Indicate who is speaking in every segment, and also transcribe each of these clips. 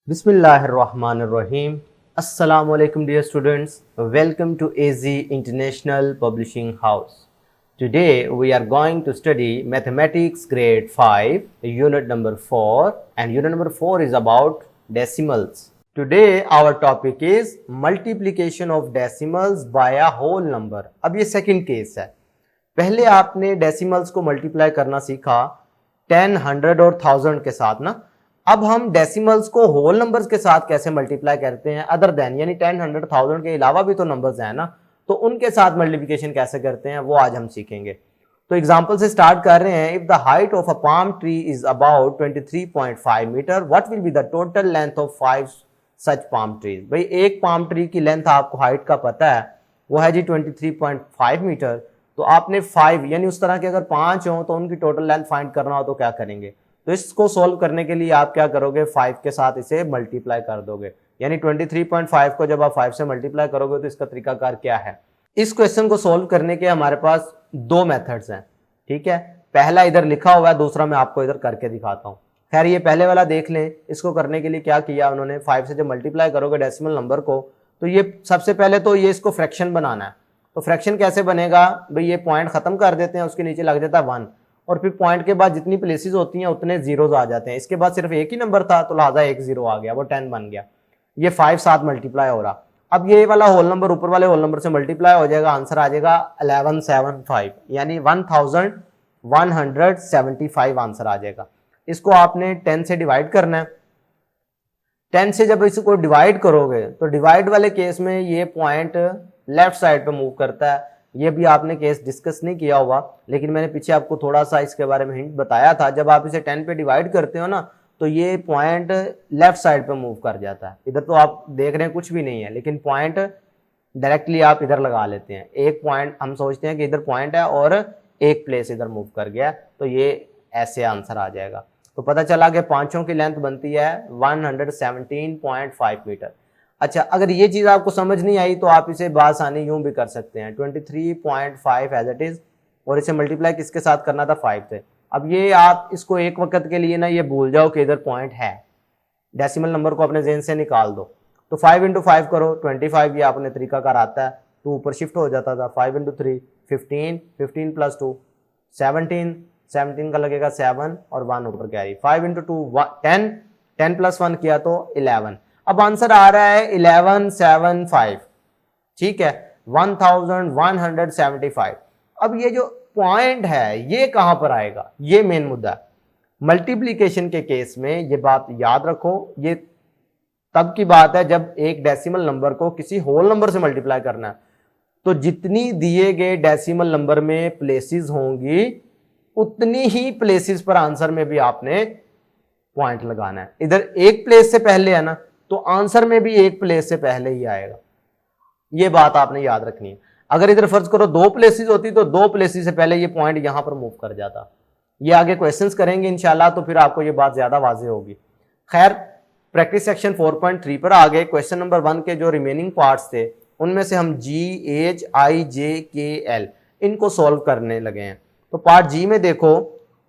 Speaker 1: Bismillahirrahmanirrahim. Assalamu alaikum dear students. Welcome to AZ International Publishing House. Today we are going to study Mathematics grade 5 unit number 4 and unit number 4 is about decimals. Today our topic is multiplication of decimals by a whole number. अब ये second case है. पहले आपने decimals को multiply करना सीखा 10, 100 और 1000 के साथ ना. अब हम डेसिमल्स को होल नंबर्स के साथ कैसे मल्टीप्लाई करते हैं अदर देन, यानी 10, 100, 1000 के अलावा भी तो नंबर्स हैं ना, तो उनके साथ मल्टीप्लिकेशन कैसे करते हैं वो आज हम सीखेंगे. तो एग्जांपल से स्टार्ट कर रहे हैं. If the height of a palm tree is about 23.5 metre, what will be the total length of 5 such palm trees. भाई एक पाम ट्री की लेंथ आपको हाइट का पता है, वो है जी 23.5 मीटर. तो आपने 5 यानी उस तरह के अगर 5 हो तो उनकी टोटल लेंथ फाइंड करना हो तो क्या करेंगे. तो इसको सोल्व करने के लिए आप क्या करोगे, 5 के साथ इसे मल्टीप्लाई कर दोगे. यानी 23.5 को जब आप 5 से मल्टीप्लाई करोगे तो इसका तरीकाकार क्या है. इस क्वेश्चन को सोल्व करने के हमारे पास दो मेथड्स हैं. ठीक है, पहला इधर लिखा हुआ है, दूसरा मैं आपको इधर करके दिखाता हूं. खैर ये पहले वाला देख लें. इसको करने के लिए क्या किया उन्होंने, 5 से जब मल्टीप्लाई करोगे डेसिमल नंबर को तो ये सबसे पहले तो ये इसको फ्रैक्शन बनाना है. तो फ्रैक्शन कैसे बनेगा भाई, ये पॉइंट खत्म कर देते हैं, उसके नीचे लग जाता है 1 और फिर पॉइंट के बाद जितनी प्लेसेस होती हैं उतने जीरोज आ जाते हैं. इसके बाद सिर्फ एक ही नंबर था तो लिहाजा एक जीरो आ गया, वो 10 बन गया. ये 5 साथ मल्टीप्लाई हो रहा. अब ये वाला होल नंबर ऊपर वाले होल नंबर से मल्टीप्लाई हो जाएगा, आंसर आ जाएगा 1175 यानी 1175 आंसर आ जाएगा. इसको आपने 10 से डिवाइड करना है. 10 से जब इसको डिवाइड करोगे तो डिवाइड वाले केस में ये पॉइंट लेफ्ट साइड पे मूव करता है. ये भी आपने केस डिस्कस नहीं किया हुआ, लेकिन मैंने पीछे आपको थोड़ा सा इसके बारे में हिंट बताया था. जब आप इसे 10 पे डिवाइड करते हो ना तो ये पॉइंट लेफ्ट साइड पे मूव कर जाता है. इधर तो आप देख रहे हैं कुछ भी नहीं है, लेकिन पॉइंट डायरेक्टली आप इधर लगा लेते हैं. एक पॉइंट हम सोचते हैं कि इधर पॉइंट है और एक प्लेस इधर मूव कर गया, तो ये ऐसे आंसर आ जाएगा. तो पता चला कि पांचों की लेंथ बनती है 117.5 मीटर. अच्छा, अगर ये चीज आपको समझ नहीं आई तो आप इसे बासानी यूं भी कर सकते हैं 23.5 एज इट इज, और इसे मल्टीप्लाई किसके साथ करना था, 5 से. अब ये आप इसको एक वक्त के लिए ना ये भूल जाओ कि इधर पॉइंट है, डेसिमल नंबर को अपने जेहन से निकाल दो. तो 5 इंटू 5 करो, 25 ये आपने तरीका कर आता है, 2 ऊपर शिफ्ट हो जाता था. 5 इंटू 3 15, 15 प्लस 2 17, 17 का लगेगा 7 और 1 ऊपर कैरी. 5 इंटू 2 10, 10 प्लस 1 किया तो 11. अब आंसर आ रहा है 1175. ठीक है, 1175. अब ये जो पॉइंट है ये कहां पर आएगा, ये मेन मुद्दा है. मल्टीप्लिकेशन के केस में ये बात याद रखो, ये तब की बात है जब एक डेसिमल नंबर को किसी होल नंबर से मल्टीप्लाई करना है. तो जितनी दिए गए डेसिमल नंबर में प्लेसेस होंगी उतनी ही प्लेसेस पर आंसर में भी आपने पॉइंट लगाना है. इधर एक प्लेस से पहले है ना, तो आंसर में भी एक प्लेस से पहले ही आएगा. ये बात आपने याद रखनी है. अगर इधर फर्ज करो 2 प्लेसेस होती तो 2 प्लेसेस से पहले ये पॉइंट यहां पर मूव कर जाता. ये आगे क्वेश्चंस करेंगे इंशाल्लाह, तो फिर आपको ये बात ज्यादा वाज़ेह होगी. खैर, प्रैक्टिस सेक्शन 4.3 पर आगे क्वेश्चन नंबर 1 के जो रिमेनिंग पार्ट्स थे उनमें से हम G, H, I, J, K, L इनको सॉल्व करने लगे हैं. तो पार्ट G में देखो,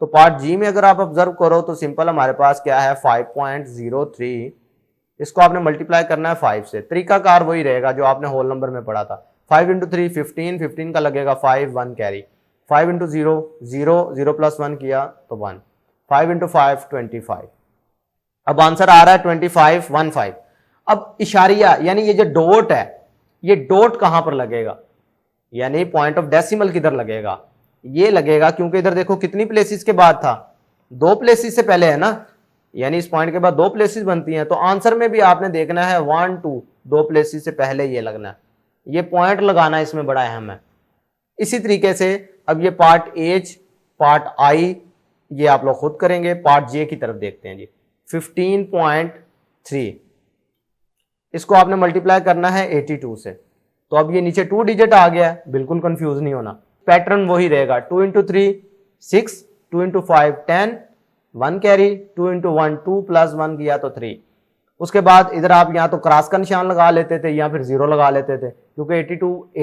Speaker 1: तो पार्ट G में अगर आप ऑब्जर्व करो तो सिंपल हमारे पास क्या है 5.03. इसको आपने मल्टीप्लाई करना है 5 से. तरीकाकार वही रहेगा जो आपने होल नंबर में पढ़ा था. 5 इंटू 3 15, 15 का लगेगा 5, 1 कैरी. 5 इंटू 0 0, 0 प्लस 1 किया तो 1. 5 इंटू 5 25. अब आंसर आ रहा है 2515. अब इशारिया यानी ये जो डॉट है, ये डॉट कहां पर लगेगा, यानी पॉइंट ऑफ डेसिमल किधर लगेगा, ये लगेगा क्योंकि इधर देखो कितनी प्लेसेस के बाद था, 2 प्लेसेस से पहले है ना, यानी इस पॉइंट के बाद 2 प्लेसेस बनती हैं. तो आंसर में भी आपने देखना है 1 2 2 प्लेसेस से पहले ये लगना है. ये पॉइंट लगाना इसमें बड़ा अहम है. इसी तरीके से अब ये पार्ट H, पार्ट I ये आप लोग खुद करेंगे. पार्ट J की तरफ देखते हैं जी. 15.3 इसको आपने मल्टीप्लाई करना है 82 से. तो अब ये नीचे 2 डिजिट आ गया है, बिल्कुल कंफ्यूज नहीं होना, पैटर्न वही रहेगा. 2 into 3 6, 2 into 5 10, 1 carry. 2 into 1 2 plus 1 किया तो 3. उसके बाद इधर आप यहाँ तो क्रॉस का निशान लगा लेते थे या फिर 0 लगा लेते थे, क्योंकि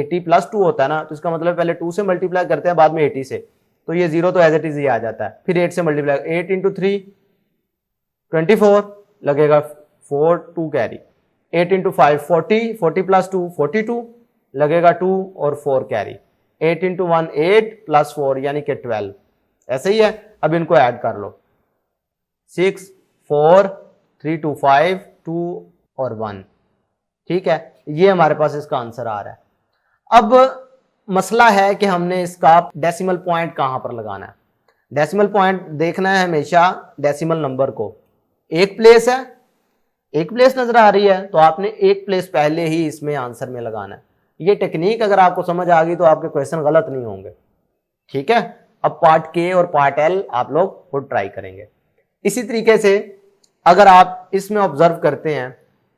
Speaker 1: 80 प्लस 2 होता है ना, तो इसका मतलब पहले 2 से मल्टीप्लाई करते हैं बाद में 80 से, तो ये 0 तो एज इट इज ही आ जाता है. फिर 8 से मल्टीप्लाई, 8 इंटू 3 24 लगेगा 4 2 कैरी, 8 इंटू 5 40, 40 प्लस 2 42 लगेगा 2 और 4 कैरी, 8 इंटू 1 8 प्लस 4 यानी कि 12। ऐसे ही है। अब इनको ऐड कर लो, 6 4 3 2 5 2 और 1। ठीक है, ये हमारे पास इसका आंसर आ रहा है। अब मसला है कि हमने इसका डेसिमल पॉइंट कहां पर लगाना है। डेसिमल पॉइंट देखना है हमेशा डेसिमल नंबर को। एक प्लेस है, एक प्लेस नजर आ रही है तो आपने एक प्लेस पहले ही इसमें आंसर में लगाना है। ये टेक्निक अगर आपको समझ आ गई तो आपके क्वेश्चन गलत नहीं होंगे। ठीक है, अब पार्ट के और पार्ट एल आप लोग खुद ट्राई करेंगे। इसी तरीके से अगर आप इसमें ऑब्जर्व करते हैं,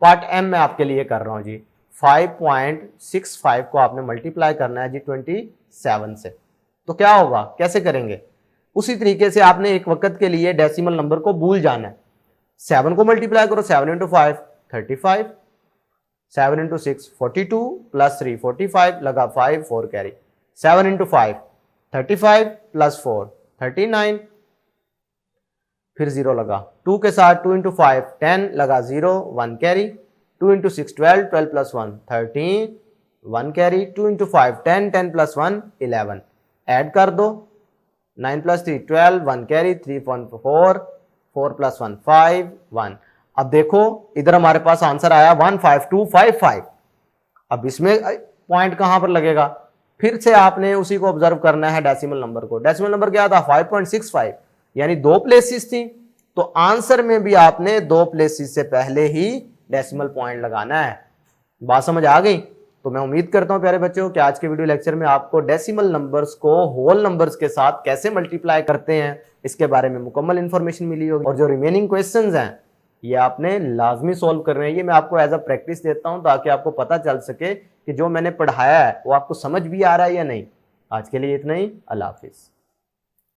Speaker 1: पार्ट एम में आपके लिए कर रहा हूं जी, 5.65 को आपने मल्टीप्लाई करना है जी 27 से। तो क्या होगा, कैसे करेंगे? उसी तरीके से आपने एक वक्त के लिए डेसिमल नंबर को भूल जाना है। 7 को मल्टीप्लाई करो, 7 इंटू 5 35, 7 इंटू 6 42 प्लस 3 45 लगा 5 4 कैरी, 7 इंटू 5 35 प्लस 4 39, फिर 0 लगा, 2 के साथ 2 इंटू 5 10 लगा 0 1 carry, 2 into 6 12 12 plus 1 13 1 carry, 2 into 5 10 10 plus 1 11। Add कर दो, 9 प्लस 3 12 1 कैरी, 3.4 4 प्लस 1 5 1। अब देखो इधर हमारे पास आंसर आया 15255। अब इसमें पॉइंट कहां पर लगेगा? फिर से आपने उसी को ऑब्जर्व करना है डेसिमल नंबर को। डेसिमल नंबर क्या था? 5.65, यानी 2 प्लेसेस थी, तो आंसर में भी आपने 2 प्लेसेस से पहले ही डेसिमल पॉइंट लगाना है। बात समझ आ गई? तो मैं उम्मीद करता हूं प्यारे बच्चों कि आज के वीडियो लेक्चर में आपको डेसिमल नंबर्स को होल नंबर्स के साथ कैसे मल्टीप्लाई करते हैं इसके बारे में मुकम्मल इंफॉर्मेशन मिली होगी। और जो रिमेनिंग क्वेश्चंस हैं ये आपने लाजमी सॉल्व करने हैं। ये मैं आपको एज अ प्रैक्टिस देता हूं ताकि आपको पता चल सके कि जो मैंने पढ़ाया है वो आपको समझ भी आ रहा है या नहीं। आज के लिए इतना ही, अल्लाह हाफिज।